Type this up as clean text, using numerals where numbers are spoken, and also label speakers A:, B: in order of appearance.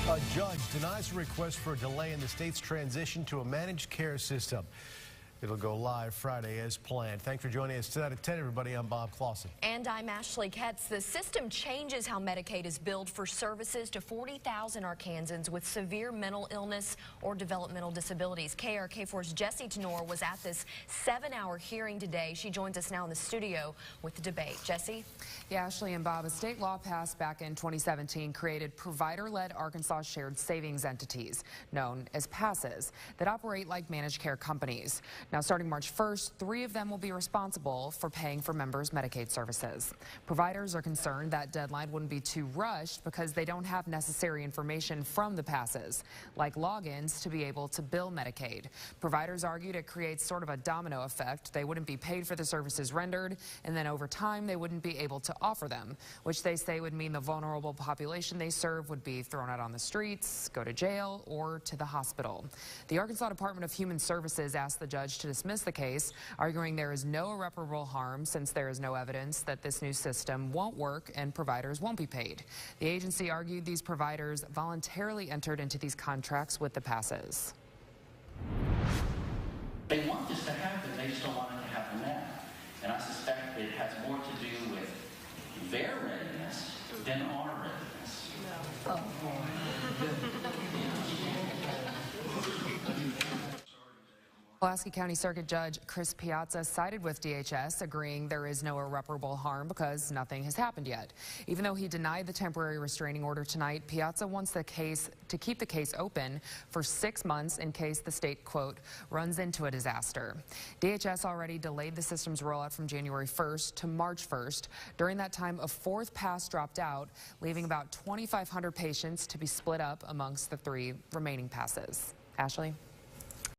A: A judge denies a request for a delay in the state's transition to a managed care system. It'll go live Friday as planned. Thanks for joining us tonight at 10, everybody. I'm Bob Clausen.
B: And I'm Ashley Ketz. The system changes how Medicaid is billed for services to 40,000 Arkansans with severe mental illness or developmental disabilities. KRK4's Jessie Tenor was at this 7-hour hearing today. She joins us now in the studio with the debate. Jessie?
C: Yeah, Ashley and Bob, a state law passed back in 2017 created provider-led Arkansas shared savings entities, known as PASS, that operate like managed care companies. Now, starting March 1st, 3 of them will be responsible for paying for members' Medicaid services. Providers are concerned that deadline wouldn't be too rushed because they don't have necessary information from the PASS, like logins to be able to bill Medicaid. Providers argued it creates sort of a domino effect. They wouldn't be paid for the services rendered, and then over time they wouldn't be able to offer them, which they say would mean the vulnerable population they serve would be thrown out on the streets, go to jail, or to the hospital. The Arkansas Department of Human Services asked the judge to dismiss the case, arguing there is no irreparable harm since there is no evidence that this new system won't work and providers won't be paid. The agency argued these providers voluntarily entered into these contracts with the PASS.
D: They want this to happen, they just don't want it to happen now. And I suspect it has more to do with their readiness than our readiness. No.
C: Pulaski County Circuit Judge Chris Piazza sided with DHS, agreeing there is no irreparable harm because nothing has happened yet. Even though he denied the temporary restraining order tonight, Piazza wants the case to keep the case open for 6 months in case the state, quote, runs into a disaster. DHS already delayed the system's rollout from January 1st to March 1st. During that time, a 4th pass dropped out, leaving about 2,500 patients to be split up amongst the 3 remaining passes. Ashley?